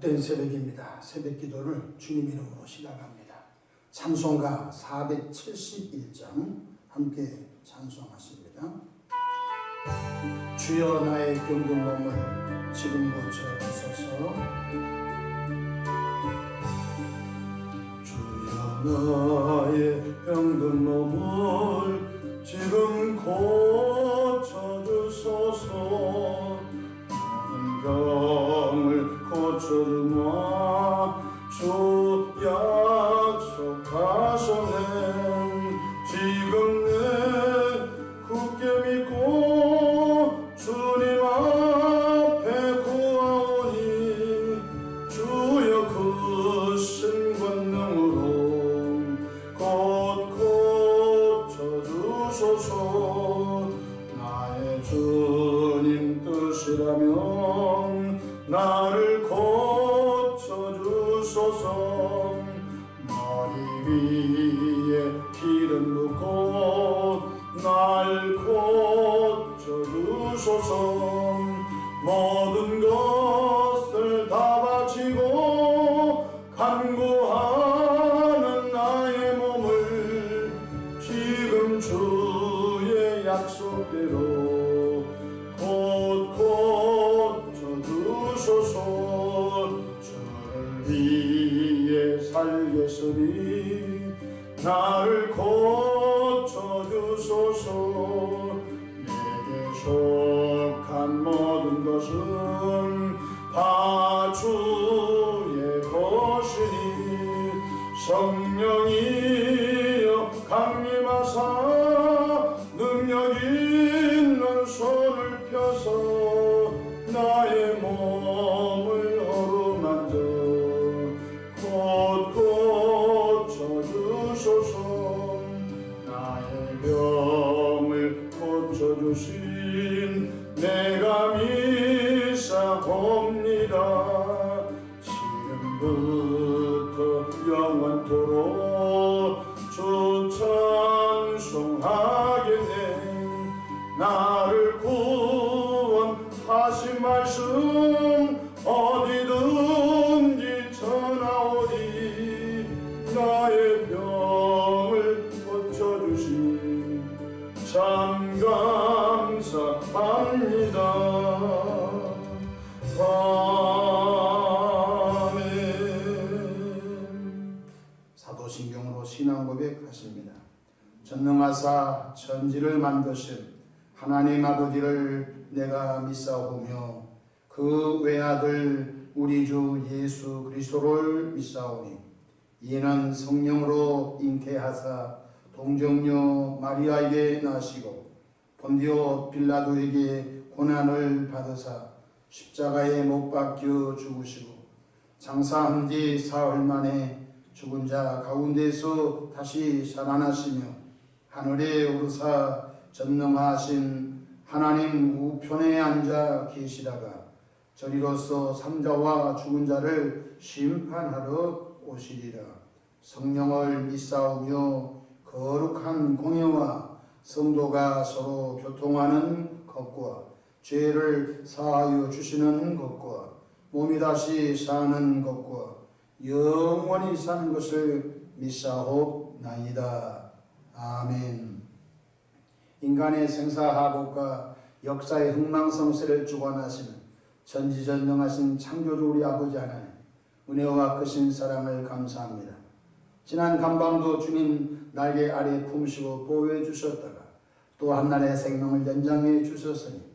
복된 새벽입니다. 새벽 기도를 주님 이름으로 시작합니다. 찬송가 471장 함께 찬송하십니다. 주여 나의 병든 몸을 지금 고쳐주소서. 주여 나의 병든 몸을 지금 고쳐주소서. 병을 고쳐주마 주 약속하소는 지금 내 굳게 믿고 주님 앞에 구하오니 주여 크신 권능으로 곧 고쳐주소서. 나의 주님 뜻이라면 나를 고쳐주소서. 머리 위에 기름 붓고 날 고쳐주소서. 모든 것을 다 바치고 간구하는 나의 몸을 지금 주의 약속대로 주를 위해 살겠으니 나를 고쳐주소서. 내게 속한 모든 것은 다 주의 것이니 성령이여 강림하사 능력 있는 손을 펴서 나의 몸을 어루만져 곧 고쳐주소서. 나의 병을 고쳐주신 내가 믿사옵니다. 지금부터 영원토록 주 찬송하겠네. 나를 구원하신 말씀 어디든지 전하오리. 나의 병을 고쳐주신 참 감사합니다. 아멘. 사도신경으로 신앙 고백하십니다. 전능하사 천지를 만드신 하나님 아버지를 내가 믿사오며 그 외아들 우리 주 예수 그리스도를 믿사오니 이는 성령으로 잉태하사 동정녀 마리아에게 나시고 본디오 빌라도에게 고난을 받으사 십자가에 못 박혀 죽으시고 장사한 뒤 사흘 만에 죽은 자 가운데서 다시 살아나시며 하늘에 오르사 전능하신 하나님 우편에 앉아 계시다가 저리로서 삼자와 죽은 자를 심판하러 오시리라. 성령을 믿사오며 거룩한 공예와 성도가 서로 교통하는 것과 죄를 사하여 주시는 것과 몸이 다시 사는 것과 영원히 사는 것을 믿사옵나이다. 아멘. 인간의 생사하복과 역사의 흥망성쇠를 주관하시는 전지전능하신 창조주 우리 아버지 하나님, 은혜와 크신 사랑을 감사합니다. 지난 간밤도 주님 날개 아래 품으시고 보호해 주셨다가 또 한날의 생명을 연장해 주셨으니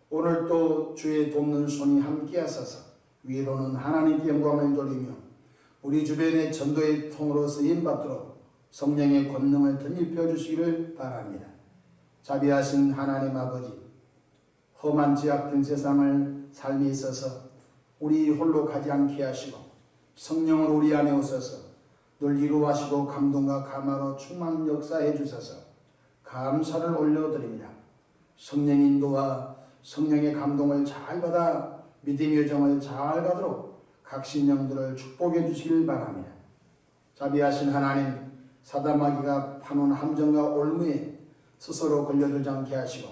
오늘 또 주의 돕는 손이 함께 하셔서 위로는 하나님께 영광을 돌리며 우리 주변의 전도의 통으로 쓰임받도록 성령의 권능을 덧입혀 주시기를 바랍니다. 자비하신 하나님 아버지, 험한 죄악된 세상을 삶에 있어서 우리 홀로 가지 않게 하시고 성령을 우리 안에 오셔서 늘 이루하시고 감동과 감화로 충만 역사해 주셔서 감사를 올려드립니다. 성령 인도와 성령의 감동을 잘 받아 믿음의 여정을 잘 가도록 각 신령들을 축복해 주시길 바랍니다. 자비하신 하나님, 사단마귀가 파놓은 함정과 올무에 스스로 걸려들지 않게 하시고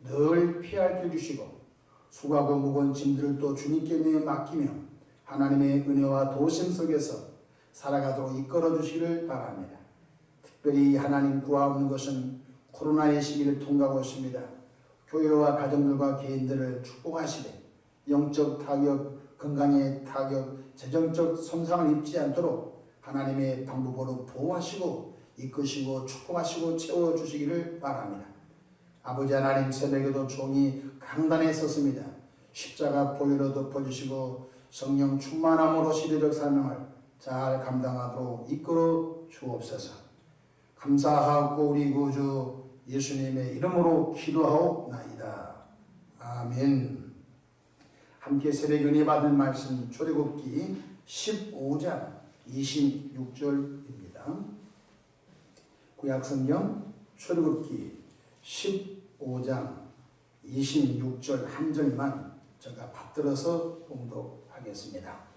늘 피할 때 주시고 수고하고 무거운 짐들을 또 주님께 맡기며 하나님의 은혜와 도심 속에서 살아가도록 이끌어 주시기를 바랍니다. 특별히 하나님 구하옵는 것은 코로나의 시기를 통과하고 있습니다. 교회와 가정들과 개인들을 축복하시되 영적 타격, 건강의 타격, 재정적 손상을 입지 않도록 하나님의 방법으로 보호하시고 이끄시고 축복하시고 채워주시기를 바랍니다. 아버지 하나님, 새벽에도 종이 강단에 섰습니다. 십자가 보혈로 덮어주시고 성령 충만함으로 시대적 사명을 잘 감당하도록 이끌어 주옵소서. 감사하고 우리 구주 예수님의 이름으로 기도하옵나이다. 아멘. 함께 새벽 은혜 받은 말씀 출애굽기 15장 26절입니다. 구약성경 출애굽기 15장 26절 한 절만 제가 받들어서 봉독하겠습니다.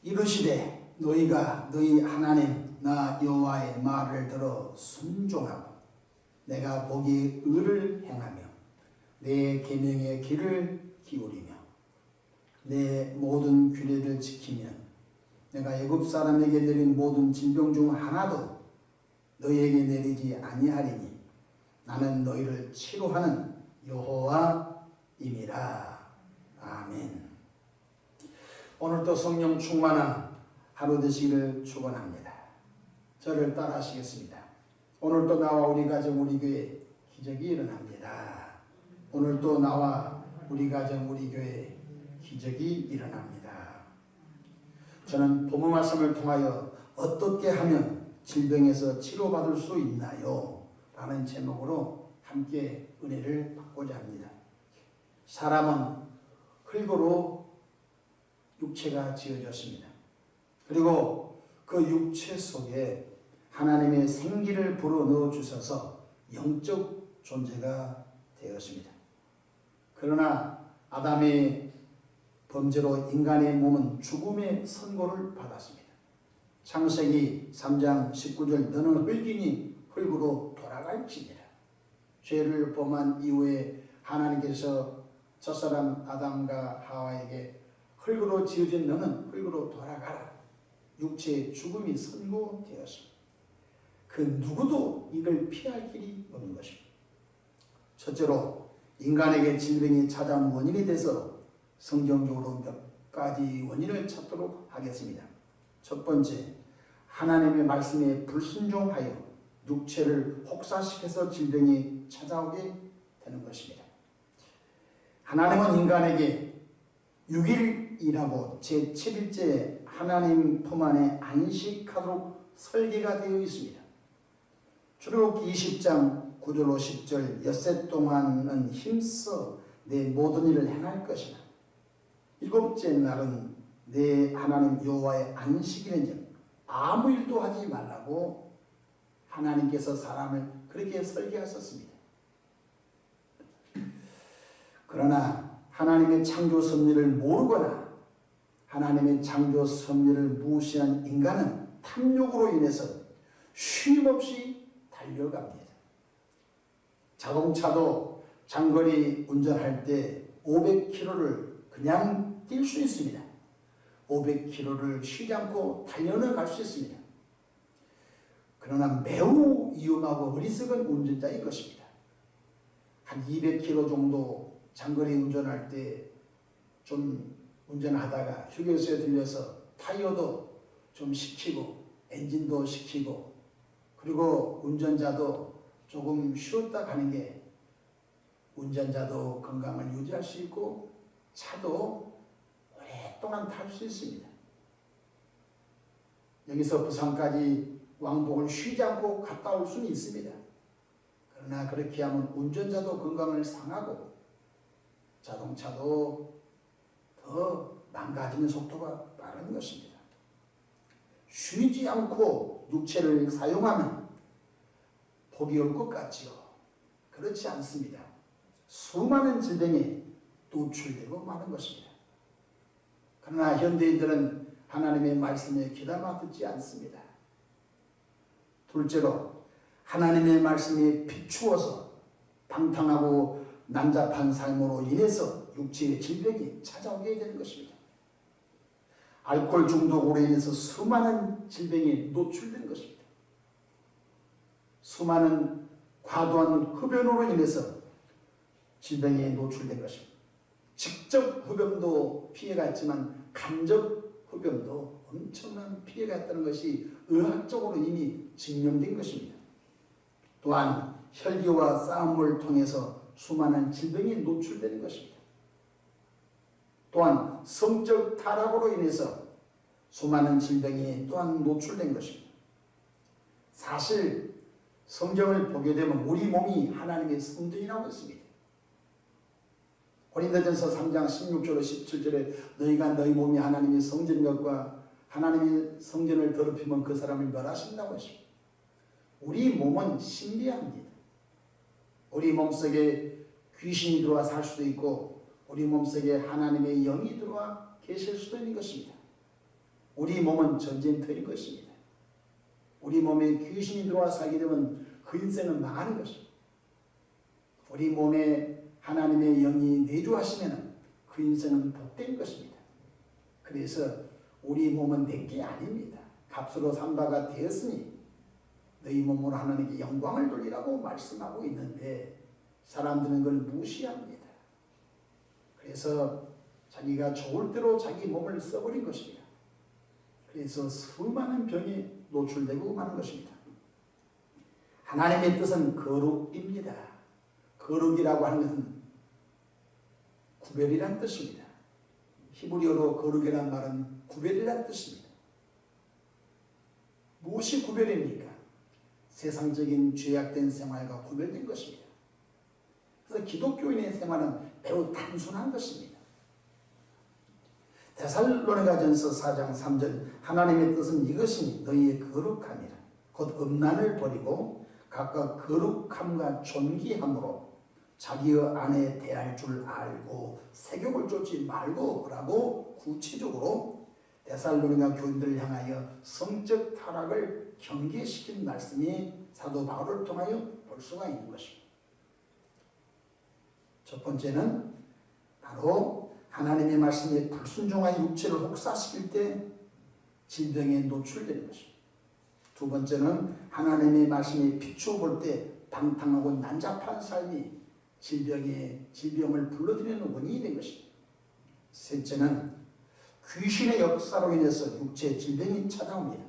이르시되 너희가 너희 하나님 나 여호와의 말을 들어 순종하고 내가 보기에 의를 행하며 내 계명의 길을 기울이며 내 모든 규례를 지키면 내가 애굽 사람에게 내린 모든 진병 중 하나도 너희에게 내리지 아니하리니 나는 너희를 치료하는 여호와임이라. 아멘. 오늘도 성령 충만한 하루 되시기를 축원합니다. 저를 따라하시겠습니다. 오늘도 나와 우리 가정 우리 교회 기적이 일어납니다. 오늘도 나와 우리 가정 우리 교회 기적이 일어납니다. 저는 본문 말씀을 통하여 어떻게 하면 질병에서 치료받을 수 있나요? 라는 제목으로 함께 은혜를 받고자 합니다. 사람은 흙으로 육체가 지어졌습니다. 그리고 그 육체 속에 하나님의 생기를 불어넣어 주셔서 영적 존재가 되었습니다. 그러나 아담의 범죄로 인간의 몸은 죽음의 선고를 받았습니다. 창세기 3장 19절 너는 흙이니 흙으로 돌아갈지니라. 죄를 범한 이후에 하나님께서 첫사람 아담과 하와에게 흙으로 지어진 너는 흙으로 돌아가라. 육체의 죽음이 선고되었습니다. 그 누구도 이걸 피할 길이 없는 것입니다. 첫째로 인간에게 질병이 찾아온 원인이 돼서 성경적으로 몇 가지 원인을 찾도록 하겠습니다. 첫 번째, 하나님의 말씀에 불순종하여 육체를 혹사시켜서 질병이 찾아오게 되는 것입니다. 하나님은 인간에게 6일이라고 제7일째 하나님 품 안에 안식하도록 설계가 되어 있습니다. 출애굽기 20장 9절 10절 엿새 동안은 힘써 내 모든 일을 행할 것이나 일곱째 날은 내 하나님 여호와의 안식일인즉 아무 일도 하지 말라고 하나님께서 사람을 그렇게 설계하셨습니다. 그러나 하나님의 창조 섭리를 모르거나 하나님의 창조 섭리를 무시한 인간은 탐욕으로 인해서 쉼없이 달려갑니다. 자동차도 장거리 운전할 때 500km를 그냥 뛸 수 있습니다. 500km를 쉬지 않고 달려는 갈 수 있습니다. 그러나 매우 위험하고 어리석은 운전자일 것입니다. 한 200km 정도 장거리 운전할 때 좀 운전하다가 휴게소에 들려서 타이어도 좀 식히고 엔진도 식히고 그리고 운전자도 조금 쉬었다 가는 게 운전자도 건강을 유지할 수 있고 차도 오랫동안 탈 수 있습니다. 여기서 부산까지 왕복을 쉬지 않고 갔다 올 수는 있습니다. 그러나 그렇게 하면 운전자도 건강을 상하고 자동차도 더 망가지는 속도가 빠른 것입니다. 쉬지 않고 육체를 사용하면 복이 올 것 같지요. 그렇지 않습니다. 수많은 질병에 노출되고 마는 것입니다. 그러나 현대인들은 하나님의 말씀에 귀담아 듣지 않습니다. 둘째로 하나님의 말씀에 비추어서 방탕하고 난잡한 삶으로 인해서 육체의 질병이 찾아오게 되는 것입니다. 알코올 중독으로 인해서 수많은 질병이 노출되는 것입니다. 수많은 과도한 흡연으로 인해서 질병에 노출된 것입니다. 직접 흡연도 피해가 있지만 간접 흡연도 엄청난 피해가 있다는 것이 의학적으로 이미 증명된 것입니다. 또한 혈기와 싸움을 통해서 수많은 질병이 노출되는 것입니다. 또한 성적 타락으로 인해서 수많은 질병이 또한 노출된 것입니다. 사실 성경을 보게 되면 우리 몸이 하나님의 성전이라고 했습니다. 고린도전서 3장 16절로 17절에 너희가 너희 몸이 하나님의 성전인 것과 하나님의 성전을 더럽히면 그 사람을 멸하신다고 했습니다. 우리 몸은 신비합니다. 우리 몸속에 귀신이 들어와 살 수도 있고 우리 몸속에 하나님의 영이 들어와 계실 수도 있는 것입니다. 우리 몸은 전쟁터인 것입니다. 우리 몸에 귀신이 들어와 살게 되면 그 인생은 망하는 것입니다. 우리 몸에 하나님의 영이 내주하시면 그 인생은 복된 것입니다. 그래서 우리 몸은 내게 아닙니다. 값으로 산 바가 되었으니 너희 몸으로 하나님께 영광을 돌리라고 말씀하고 있는데 사람들은 그걸 무시합니다. 그래서 자기가 좋을 대로 자기 몸을 써버린 것입니다. 그래서 수많은 병에 노출되고 마는 것입니다. 하나님의 뜻은 거룩입니다. 거룩이라고 하는 것은 구별이란 뜻입니다. 히브리어로 거룩이란 말은 구별이란 뜻입니다. 무엇이 구별입니까? 세상적인 죄악된 생활과 구별된 것입니다. 그래서 기독교인의 생활은 매우 단순한 것입니다. 데살로니가전서 4장 3절 하나님의 뜻은 이것이니 너희의 거룩함이라 곧 음란을 버리고 각각 거룩함과 존귀함으로 자기의 아내 대할 줄 알고 세욕을 쫓지 말고 라고 구체적으로 데살로니가 교인들을 향하여 성적 타락을 경계시킨 말씀이 사도 바울을 통하여 볼 수가 있는 것입니다. 첫 번째는 바로 하나님의 말씀에 불순종한 육체를 혹사시킬 때 질병에 노출되는 것입니다. 두 번째는 하나님의 말씀에 비추어 볼 때 방탕하고 난잡한 삶이 질병을 불러들이는 원인이 된 것입니다. 셋째는 귀신의 역사로 인해서 육체 질병이 찾아옵니다.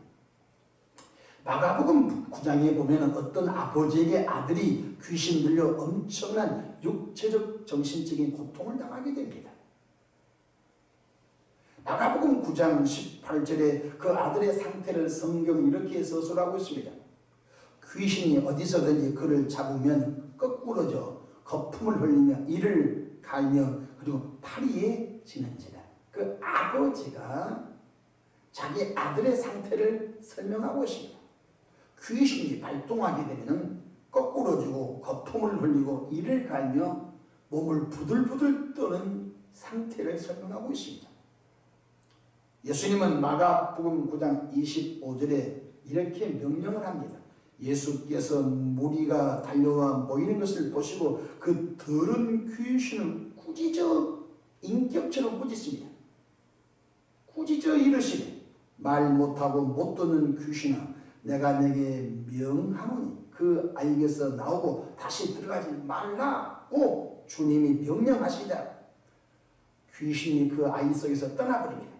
마가복음 9장에 보면 어떤 아버지에게 아들이 귀신 들려 엄청난 육체적 정신적인 고통을 당하게 됩니다. 마가복음 9장 18절에 그 아들의 상태를 성경이 이렇게 서술하고 있습니다. 귀신이 어디서든지 그를 잡으면 거꾸러져 거품을 흘리며 이를 갈며 그리고 파리에 지는지라. 그 아버지가 자기 아들의 상태를 설명하고 있습니다. 귀신이 발동하게 되면 거꾸러지고 거품을 흘리고 이를 갈며 몸을 부들부들 떠는 상태를 설명하고 있습니다. 예수님은 마가복음 9장 25절에 이렇게 명령을 합니다. 예수께서 무리가 달려와 모이는 것을 보시고 그 더러운 귀신을 꾸짖어 인격처럼 꾸짖습니다. 꾸짖어 이르시되 말 못하고 못 듣는 귀신아 내가 내게 명하노니 그 아이에게서 나오고 다시 들어가지 말라고 주님이 명령하시다. 귀신이 그 아이 속에서 떠나버립니다.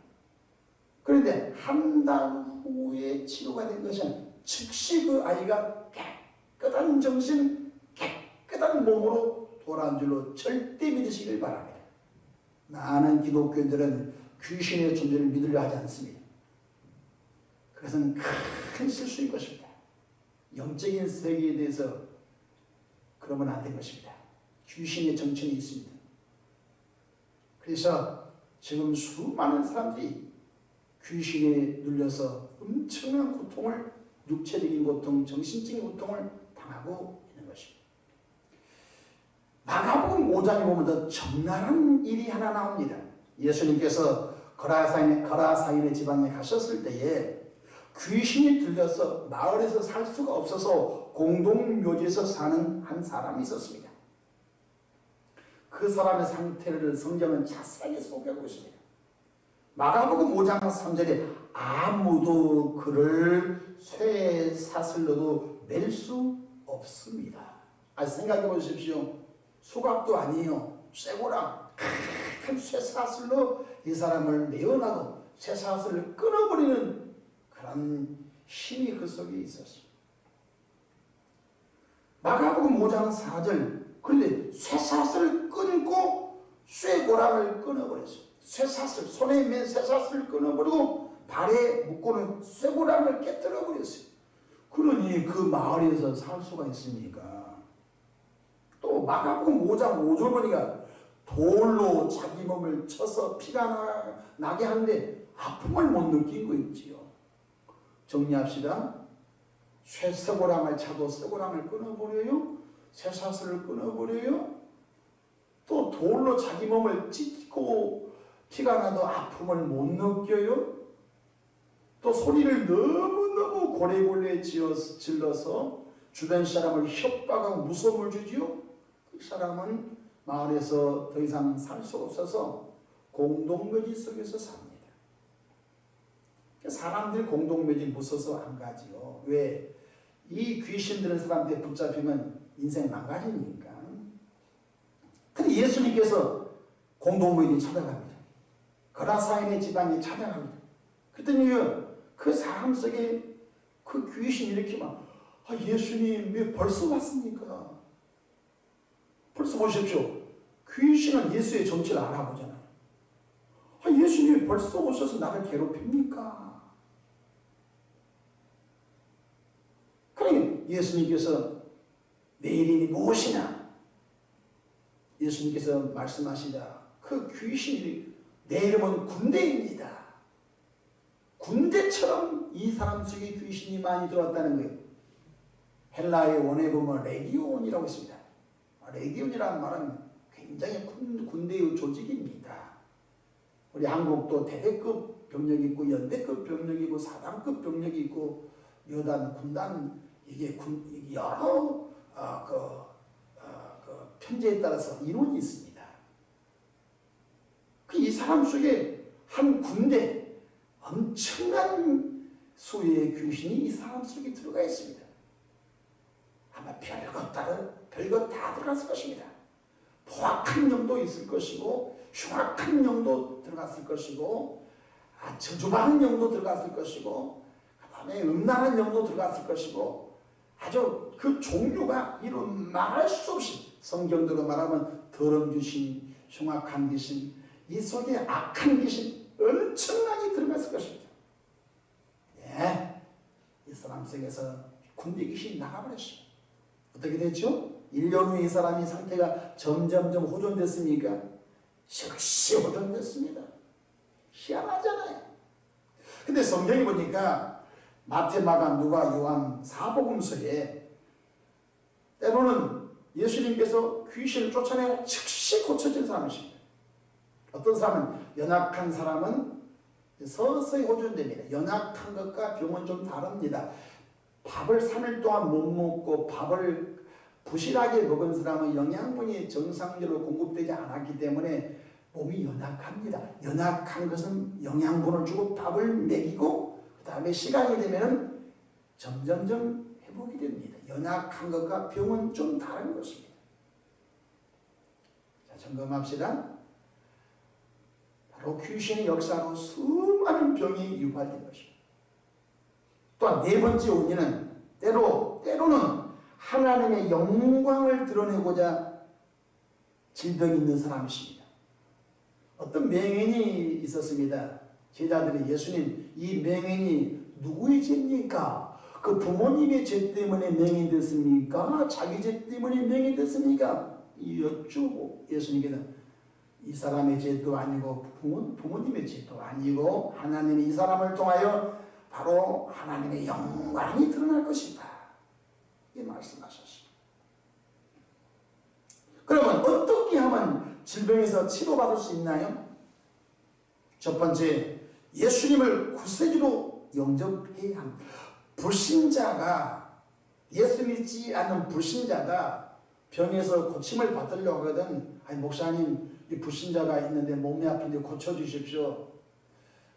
그런데 한 달 후에 치료가 된 것은 즉시 그 아이가 깨끗한 정신, 깨끗한 몸으로 돌아온 줄로 절대 믿으시길 바랍니다. 많은 기독교인들은 귀신의 존재를 믿으려 하지 않습니다. 그것은 큰 실수인 것입니다. 영적인 세계에 대해서 그러면 안 된 것입니다. 귀신의 정체는 있습니다. 그래서 지금 수많은 사람들이 귀신에 눌려서 엄청난 고통을, 육체적인 고통, 정신적인 고통을 당하고 있는 것입니다. 마가복음 5장에 보면 더 적나라한 일이 하나 나옵니다. 예수님께서 거라사인의 지방에 가셨을 때에 귀신이 들려서 마을에서 살 수가 없어서 공동묘지에서 사는 한 사람이 있었습니다. 그 사람의 상태를 성경은 자세하게 소개하고 있습니다. 마가복음 5장 3절에 아무도 그를 쇠사슬로도 맬 수 없습니다. 생각해 보십시오. 수갑도 아니에요. 쇠고랑 큰 쇠사슬로 이 사람을 메어놔도 쇠사슬을 끊어버리는 그런 힘이 그 속에 있었어요. 마가복음 5장 4절, 그런데 쇠사슬을 끊고 쇠고랑을 끊어버렸어요. 쇠사슬, 손에 맨 쇠사슬을 끊어버리고 발에 묶고는 쇠고랑을 깨뜨려버렸어요. 그러니 그 마을에서 살 수가 있습니까? 또 마가복음 5장 5절 보니까 돌로 자기 몸을 쳐서 피가 나게 하는데 아픔을 못 느낀 거 있지요. 정리합시다. 쇠고랑을 차도 쇠고랑을 끊어버려요. 쇠사슬을 끊어버려요. 또 돌로 자기 몸을 찢고 피가 나도 아픔을 못 느껴요. 또 소리를 너무너무 고래고래 질러서 주변 사람을 협박하고 무서움을 주지요. 그 사람은 마을에서 더 이상 살 수 없어서 공동묘지 속에서 삽니다. 사람들이 공동묘지 무서워서 안 가지요. 왜? 이 귀신 들은 사람들에 붙잡히면 인생 망가지니까. 근데 예수님께서 공동묘지 찾아갑니다. 거라사인의 지방에 찾아갑니다. 그랬더니 그 사람 속에 그 귀신이 이렇게 막, 예수님 왜 벌써 왔습니까? 벌써 보십시오. 귀신은 예수의 정체를 알아보잖아요. 예수님이 벌써 오셔서 나를 괴롭힙니까? 그러니 예수님께서 내 이름이 무엇이냐? 예수님께서 말씀하시자 그 귀신이 내 이름은 군대입니다. 군대처럼 이 사람 속에 귀신이 많이 들어왔다는 거예요. 헬라의 원어에 보면 레기온이라고 있습니다. 레기온이라는 말은 굉장히 큰 군대의 조직입니다. 우리 한국도 대대급 병력이 있고 연대급 병력이 있고 사단급 병력이 있고 여단, 군단 이게 여러 편제에 따라서 인원이 있습니다. 이 사람 속에 한 군대 엄청난 수의 귀신이 이 사람 속에 들어가 있습니다. 아마 별것 다 들어갔을 것입니다. 포악한 영도 있을 것이고 흉악한 영도 들어갔을 것이고 저주받은 영도 들어갔을 것이고 그 다음에 음란한 영도 들어갔을 것이고 아주 그 종류가 이런 말할 수 없이 성경대로 말하면 더러운 귀신, 흉악한 귀신, 이 속에 악한 귀신 엄청나게 들어갔을 것입니다. 네, 이 사람 속에서 군대 귀신이 나가버렸어요. 어떻게 됐죠? 1년 후에 이 사람이 상태가 점점점 호전됐습니까? 즉시 호전됐습니다. 희한하잖아요. 근데 성경에 보니까 마태, 마가, 누가, 요한 사복음서에 때로는 예수님께서 귀신을 쫓아내고 즉시 고쳐진 사람이십니다. 어떤 사람은 연약한 사람은 서서히 호전됩니다. 연약한 것과 병은 좀 다릅니다. 밥을 3일 동안 못 먹고 밥을 부실하게 먹은 사람은 영양분이 정상적으로 공급되지 않았기 때문에 몸이 연약합니다. 연약한 것은 영양분을 주고 밥을 먹이고 그 다음에 시간이 되면 점점점 회복이 됩니다. 연약한 것과 병은 좀 다른 것입니다. 자, 점검합시다. 바로 귀신의 역사로 수많은 병이 유발된 것입니다. 또한 네 번째 원인은 때로는 하나님의 영광을 드러내고자 질병이 있는 사람이십니다. 어떤 맹인이 있었습니다. 제자들이 예수님, 이 맹인이 누구의 죄입니까? 그 부모님의 죄 때문에 맹인 됐습니까? 자기 죄 때문에 맹인 됐습니까? 여쭈고 예수님께서 이 사람의 죄도 아니고 부모님의 죄도 아니고 하나님이 이 사람을 통하여 바로 하나님의 영광이 드러날 것이다. 이 말씀하셨습니다. 그러면 어떻게 하면 질병에서 치료받을 수 있나요? 첫 번째, 예수님을 구세주로 영접해야 합니다. 불신자가, 예수 믿지 않는 불신자가 병에서 고침을 받으려고 하거든. 아니 목사님 이 불신자가 있는데 몸이 아픈데 고쳐주십시오.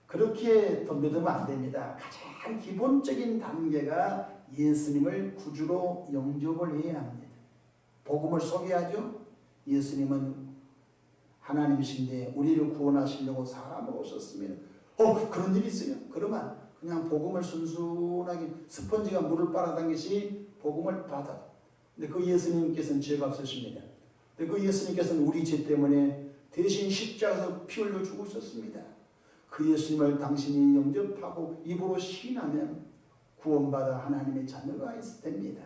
그렇게 덤벼들면 안 됩니다. 가장 기본적인 단계가 예수님을 구주로 영접을 해야 합니다. 복음을 소개하죠. 예수님은 하나님이신데 우리를 구원하시려고 사람으로 오셨습니다. 그런 일이 있어요? 그러면 그냥 복음을 순순하게 스펀지가 물을 빨아당기시 복음을 받아. 근데 그 예수님께서는 죄가 없으십니다. 근데 그 예수님께서는 우리 죄 때문에 대신 십자가에서 피 흘려 죽으셨습니다. 그 예수님을 당신이 영접하고 입으로 시인하면 구원받아 하나님의 자녀가 됩니다.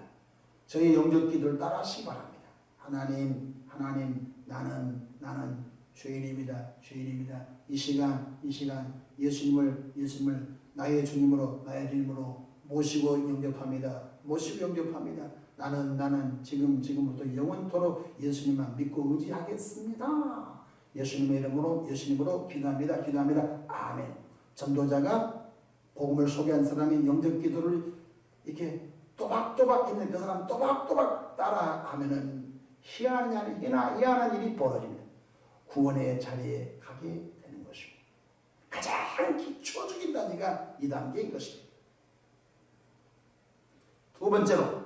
저희 영접 기도를 따라하시기 바랍니다. 하나님 나는 죄인입니다. 이 시간 예수님을 나의 주님으로 모시고 영접합니다. 나는 지금부터 영원토록 예수님만 믿고 의지하겠습니다. 예수님의 예수님으로 기도합니다. 아멘. 전도자가 복음을 소개한 사람이 영접 기도를 이렇게 또박또박 있는 그 사람 또박또박 따라하면은 희한한 일이 벌어집니다. 구원의 자리에 가게 되는 것입니다. 가장 기초적인 단계가 이 단계인 것입니다. 두 번째로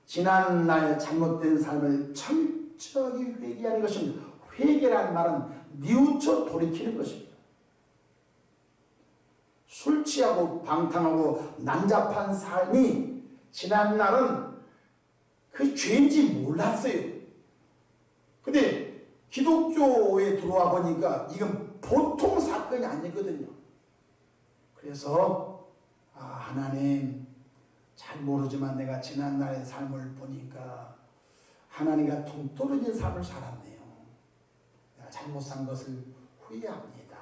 지난날 잘못된 삶을 철저히 회개하는 것입니다. 회개란 말은 뉘우쳐 돌이키는 것입니다. 술 취하고 방탕하고 난잡한 삶이 지난날은 그 죄인지 몰랐어요. 근데 기독교에 들어와 보니까 이건 보통 사건이 아니거든요. 그래서 하나님 잘 모르지만 내가 지난날의 삶을 보니까 하나님과 동떨어진 삶을 살았네요. 내가 잘못 산 것을 후회합니다.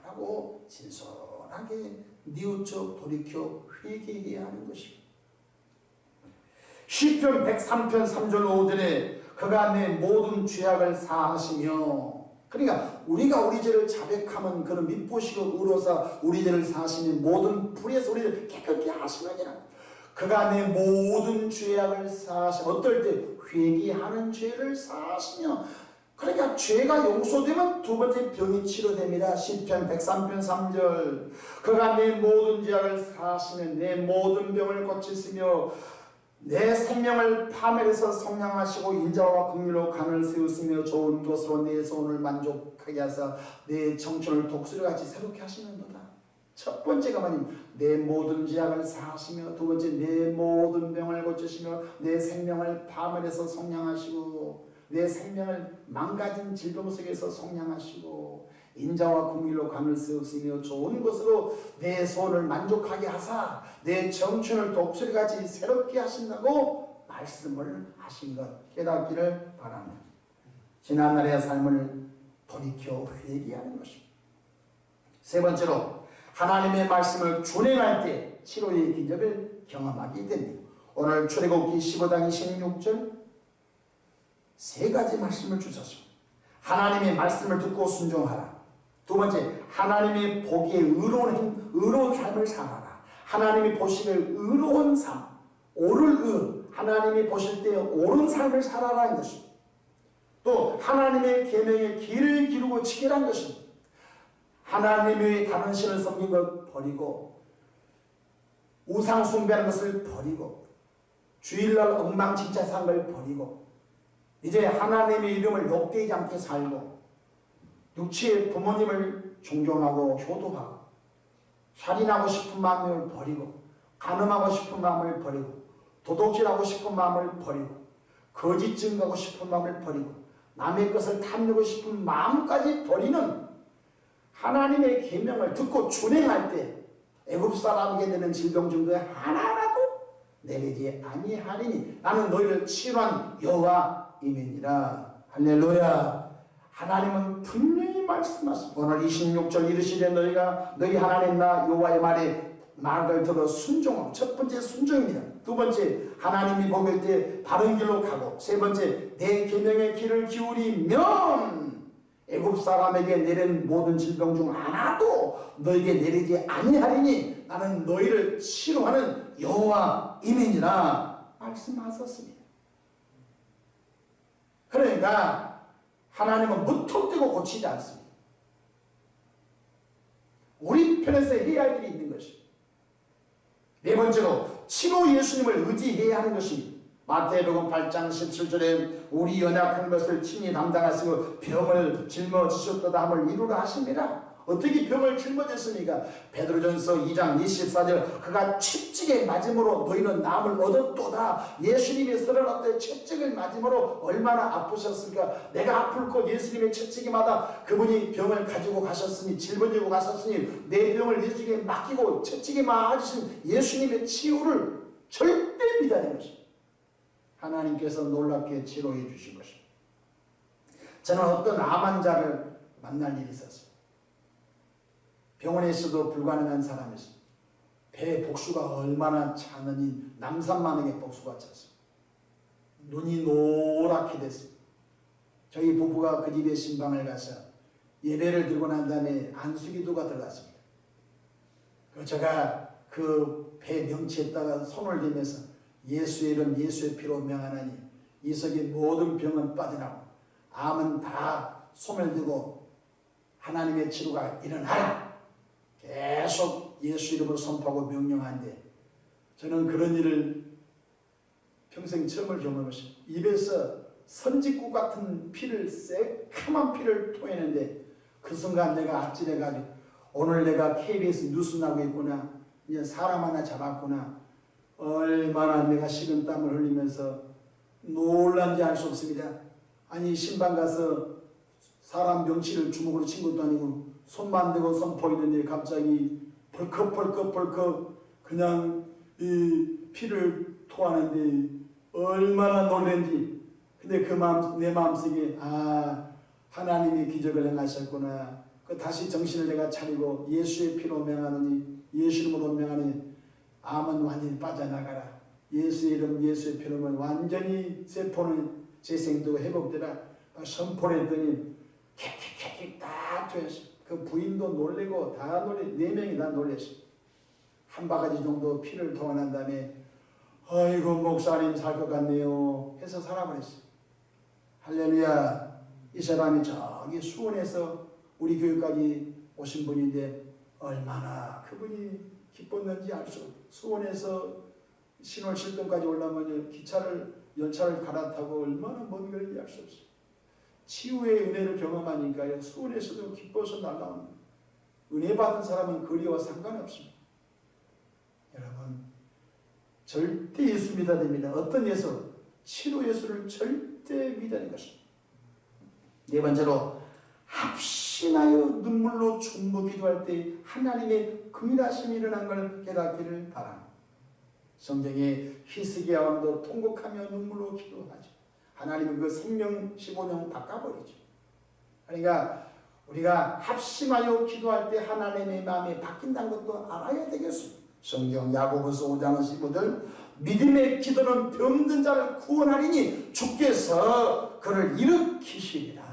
라고 진솔하게 뉘우쳐 돌이켜 회개해야 하는 것입니다. 시편 103편 3절 5절에 그가 내 모든 죄악을 사하시며, 그러니까 우리가 우리 죄를 자백하면 그는 미쁘시고 의로사 우리 죄를 사하시니 모든 불의에서 우리를 깨끗게 하시느니라. 그가 내 모든 죄악을 사하시며, 어떨 때 회개하는 죄를 사하시며, 그러니까 죄가 용서되면 두 번째 병이 치료됩니다. 시편 103편 3절 그가 내 모든 죄악을 사하시며 내 모든 병을 고치시며 내 생명을 파멸해서 성량하시고 인자와 긍휼로 강을 세우시며 좋은 것으로 내 소원을 만족하게 하사 내 청춘을 독수리같이 새롭게 하시는도다. 첫 번째가 뭐냐면 내 모든 죄악을 사하시며, 두 번째 내 모든 병을 고치시며 내 생명을 파멸해서 성량하시고 내 생명을 망가진 질병 속에서 성량하시고 인자와 긍휼로 강을 세우시며 좋은 것으로 내 소원을 만족하게 하사 내 청춘을 독수리같이 새롭게 하신다고 말씀을 하신 것 깨닫기를 바랍니다. 지난날의 삶을 돌이켜 회개하는 것입니다. 세 번째로 하나님의 말씀을 준행할 때 치료의 기적을 경험하게 됩니다. 오늘 출애굽기 15장 26절 세 가지 말씀을 주셨습니다. 하나님의 말씀을 듣고 순종하라. 두 번째, 하나님이 보기에 의로운 삶을 살아라. 하나님이 보시기에 의로운 삶, 하나님이 보실 때 옳은 삶을 살아라 는 것입니다. 또 하나님의 계명에 길을 기르고 지키라는 것입니다. 하나님의 다른 신을 섬긴 것 버리고 우상 숭배하는 것을 버리고 주일날 엉망진창한 걸 버리고 이제 하나님의 이름을 욕되지 않게 살고 육체의 부모님을 존경하고 효도하고 살인하고 싶은 마음을 버리고 간음하고 싶은 마음을 버리고 도둑질하고 싶은 마음을 버리고 거짓 증거하고 싶은 마음을 버리고 남의 것을 탐내고 싶은 마음까지 버리는 하나님의 계명을 듣고 준행할 때 애굽 사람에게 되는 질병 증거 하나라도 내리지 아니하리니 나는 너희를 치료한 여호와이니라. 할렐루야. 하나님은 분명히 말씀하십니다. 오늘 26절 이르시되 너희 하나님 나 여호와의 말을 들어 순종하고, 첫 번째 순종입니다. 두 번째 하나님이 보길 때 바른 길로 가고, 세 번째 내 계명의 귀를 기울이면 애굽 사람에게 내린 모든 질병 중 하나도 너에게 내리지 아니하리니 나는 너희를 치료하는 여호와임이니라 말씀하셨습니다. 그러니까 하나님은 무턱대고 고치지 않습니다. 우리 편에서 해야 할 일이 있는 것입니다. 네 번째로 치료 예수님을 의지해야 하는 것입니다. 마태복음 8장 17절에 우리 연약한 것을 친히 담당하시고 병을 짊어지셨도다 함을 이루라 하십니다. 어떻게 병을 짊어졌습니까? 베드로전서 2장 24절 그가 채찍에 맞음으로 너희는 남을 얻었도다. 예수님이 서러웠을 때 채찍을 맞음으로 얼마나 아프셨을까? 내가 아플 것 예수님의 채찍이 맞아 그분이 병을 가지고 가셨으니 짊어지고 가셨으니 내 병을 예수님께 맡기고 채찍에 맞으신 예수님의 치유를 절대 믿어야 하는 것입니다. 하나님께서 놀랍게 치료해 주신 것입니다. 저는 어떤 암 환자를 만날 일이 있었습니다. 병원에서도 불가능한 사람이 있습니다. 배에 복수가 얼마나 차느니 남산만하게 복수가 찼습니다. 눈이 노랗게 됐습니다. 저희 부부가 그 집에 신방을 가서 예배를 드리고 난 다음에 안수기도가 들어갔습니다. 제가 그 배 명치에다가 손을 대면서 예수의 이름 예수의 피로 명하나니 이 속의 모든 병은 빠져나고 암은 다 손을 들고 하나님의 치료가 일어나라 계속 예수 이름으로 선포하고 명령하는데 저는 그런 일을 평생 처음을 경험했습니다. 입에서 선짓국 같은 피를 새카만 피를 토해내는데 그 순간 내가 아찔해가지고 오늘 내가 KBS 뉴스 나고 있구나 이제 사람 하나 잡았구나 얼마나 내가 식은 땀을 흘리면서 놀란지 알 수 없습니다. 아니 신방 가서 사람 명치를 주먹으로 친 것도 아니고 손만 대고 선포했는데 갑자기 벌컥 그냥 이 피를 토하는데 얼마나 놀란지. 근데 그 마음 내 마음속에 하나님이 기적을 행하셨구나. 그 다시 정신을 내가 차리고 예수의 피로 명하느니 예수 이름으로 명하느니 암은 완전히 빠져나가라. 예수의 이름 예수의 피로면 완전히 세포는 재생되고 회복되라. 선포를 했더니 캬캬캬 딱 되었어. 그 부인도 놀래고 다 놀래 4명이 다 놀랬어. 한 바가지 정도 피를 토하는 다음에 아이고 목사님 살 것 같네요 해서 살아버렸어. 할렐루야. 이 사람이 저기 수원에서 우리 교회까지 오신 분인데 얼마나 그분이 기뻤는지 알 수 없어. 수원에서 신월 7동까지 올라오면 열차를 갈아타고 얼마나 먼 길인지 알 수 없어. 치유의 은혜를 경험하니까요. 수원에서도 기뻐서 날아오는 은혜 받은 사람은 거리와 상관없습니다. 여러분 절대 예수 믿어야 됩니다. 어떤 예수? 치료 예수를 절대 믿어야 하는 것입니다. 네 번째로 합심하여 눈물로 중보 기도할 때 하나님의 긍휼하심이 일어난 걸 깨닫기를 바랍니다. 성경에 히스기야 왕도 통곡하며 눈물로 기도하죠. 하나님은 그 생명 15년 바꿔버리죠. 그러니까 우리가 합심하여 기도할 때 하나님의 마음이 바뀐다는 것도 알아야 되겠습니다. 성경 야고보서 5장 15절 믿음의 기도는 병든 자를 구원하리니 주께서 그를 일으키시리라.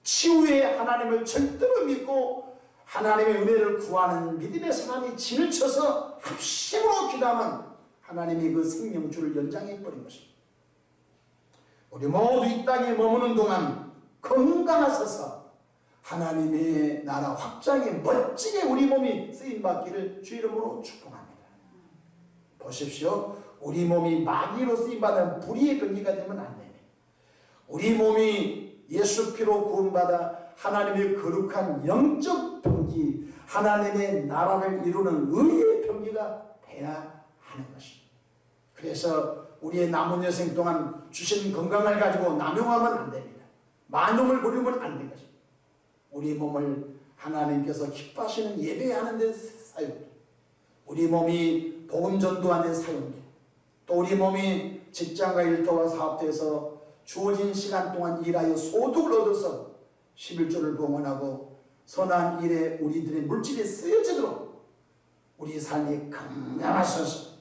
치유의 하나님을 절대로 믿고 하나님의 은혜를 구하는 믿음의 사람이 진을 쳐서 합심으로 기도하면 하나님이 그 생명줄을 연장해 버린 것입니다. 우리 모두 이 땅에 머무는 동안 건강하셔서 하나님의 나라 확장에 멋지게 우리 몸이 쓰임받기를 주 이름으로 축복합니다. 보십시오. 우리 몸이 마귀로 쓰임받은 불의의 병기가 되면 안 됩니다. 우리 몸이 예수 피로 구원받아 하나님의 거룩한 영적 병기, 하나님의 나라를 이루는 의의 병기가 돼야 하는 것입니다. 그래서 우리의 남은 여생 동안 주신 건강을 가지고 남용하면 안 됩니다. 만용을 부리면 안 되는 것입니다. 우리 몸을 하나님께서 기뻐하시는 예배하는 데 사용해, 우리 몸이 복음 전도하는 데 사용해, 또 우리 몸이 직장과 일터와 사업대에서 주어진 시간 동안 일하여 소득을 얻어서 11조를 봉헌하고 선한 일에 우리들의 물질이 쓰여지도록 우리 삶이 건강하셔서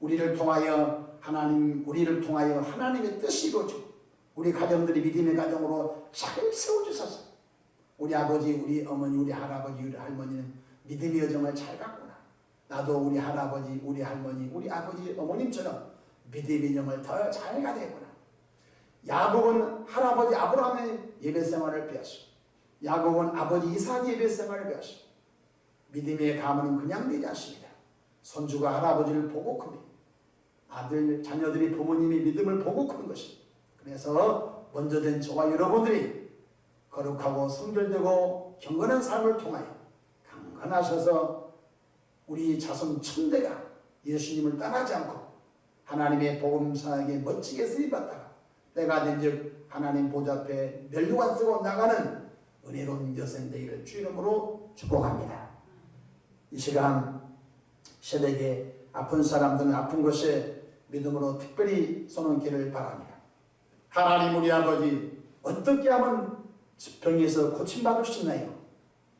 우리를 통하여 하나님의 뜻이 이루어지고 우리 가정들이 믿음의 가정으로 잘 세워주셔서 우리 아버지, 우리 어머니, 우리 할아버지, 우리 할머니는 믿음의 여정을 잘 갔구나. 나도 우리 할아버지, 우리 할머니, 우리 아버지, 어머님처럼 믿음의 여정을 더 잘 가야 되구나. 야곱은 할아버지 아브라함의 예배 생활을 배웠어. 야곱은 아버지 이삭의 예배 생활을 배웠어. 믿음의 가문은 그냥 되지 않습니다. 손주가 할아버지를 보고 큽니다. 아들, 자녀들이 부모님의 믿음을 보고 크는 것입니다. 그래서 먼저 된 저와 여러분들이 거룩하고 성결되고 경건한 삶을 통하여 강건하셔서 우리 자손 천대가 예수님을 떠나지 않고 하나님의 복음사에게 멋지게 쓰임받다가 때가 된즉 하나님 보좌 앞에 멸류관 쓰고 나가는 은혜로운 여생 되기를 주 이름으로 축복합니다. 이 시간 새벽에 아픈 사람들은 아픈 곳에 믿음으로 특별히 손얹기를 바랍니다. 하나님 우리 아버지, 어떻게 하면 병에서 고침받을 수 있나요?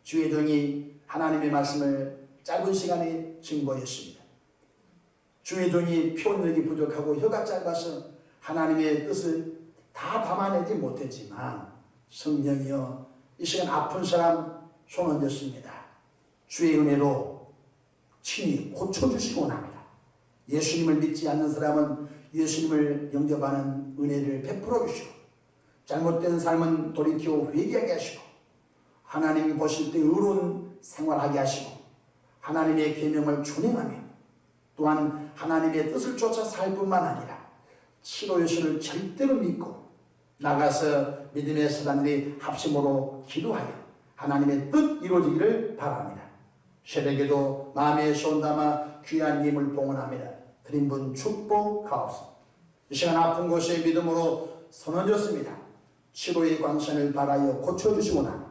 주의 종이 하나님의 말씀을 짧은 시간에 증거했습니다. 주의 종이 표현력이 부족하고 혀가 짧아서 하나님의 뜻을 다 담아내지 못했지만 성령이여 이 시간 아픈 사람 손 얹었습니다. 주의 은혜로 친히 고쳐주시곤 합니다. 예수님을 믿지 않는 사람은 예수님을 영접하는 은혜를 베풀어 주시고 잘못된 삶은 돌이켜 회개하게 하시고 하나님이 보실 때 의로운 생활하게 하시고 하나님의 계명을 준행하며 또한 하나님의 뜻을 쫓아 살 뿐만 아니라 치료의 수를 절대로 믿고 나가서 믿음의 사람들이 합심으로 기도하여 하나님의 뜻 이루어지기를 바랍니다. 새벽에도 마음에 손 담아 귀한 님을 봉헌합니다. 드린 분 축복하옵소서. 이 시간 아픈 곳에 믿음으로 손얹었습니다. 치료의 광선을 바라여 고쳐주시거나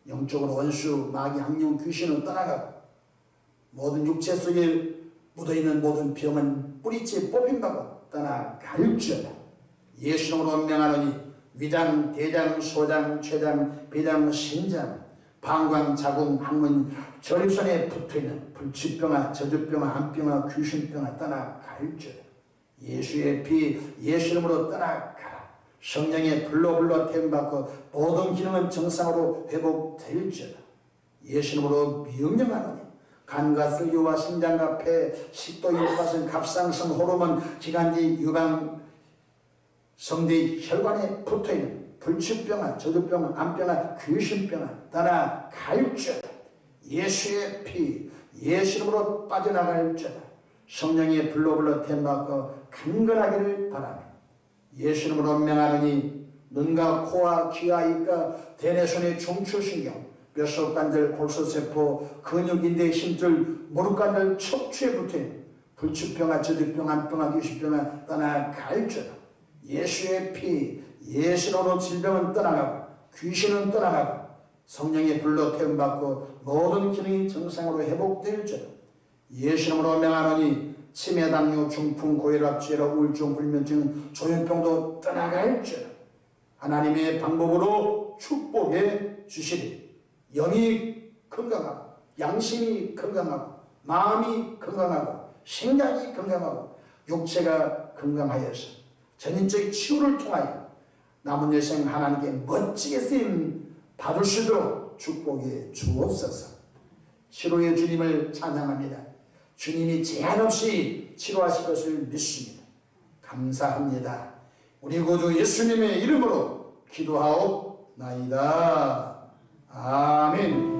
영적으로 원수, 마귀, 악령, 귀신은 떠나가고 모든 육체 속에 묻어있는 모든 병은 뿌리째 뽑힌다고 떠나갈지어다. 예수 이름으로 명하노니 위장, 대장, 소장, 췌장, 비장, 신장, 방광, 자궁, 항문, 전립선에 붙어있는 불치병아, 저주병아, 암병아, 귀신병아 떠나갈지어다. 예수의 피, 예수 이름으로 떠나가라. 성령의 불로 태움받고 모든 기능은 정상으로 회복될지어다. 예수 이름으로 명령하노니 간과 쓸개와 심장과 폐, 식도, 혈관, 갑상선, 호르몬, 기관지, 유방, 성대, 혈관에 붙어있는 불치병아, 저주병아, 암병아, 귀신병아 떠나갈지어다. 예수의 피, 예수 이름으로 빠져나갈지어다. 성령의 불로 태움받고 강건하기를 바라며 예수 이름으로 명하노니 눈과 코와 귀와 입과 대뇌손의 중추신경, 뼛속관절, 골수세포, 근육인대, 힘줄, 무릎관절, 척추에 붙어있는 불치병아, 저주병, 암병아, 귀신병아 떠나갈지어다. 예수의 피, 예수 이름으로 질병은 떠나가고 귀신은 떠나가고 성령의 불로 태움받고 모든 기능이 정상으로 회복될지어다. 예수 이름으로 명하노니 치매, 당뇨, 중풍, 고혈압, 뇌로, 우울증, 불면증, 조현병도 떠나갈지어다. 하나님의 방법으로 축복해 주시리. 영이 건강하고 양심이 건강하고 마음이 건강하고 생각이 건강하고 육체가 건강하여서 전인적 치유를 통하여 남은 여생 하나님께 멋지게 쓰임 받을 수 있도록 축복해 주옵소서. 치료의 주님을 찬양합니다. 주님이 제한 없이 치료하실 것을 믿습니다. 감사합니다. 우리 구주 예수님의 이름으로 기도하옵나이다. 아멘.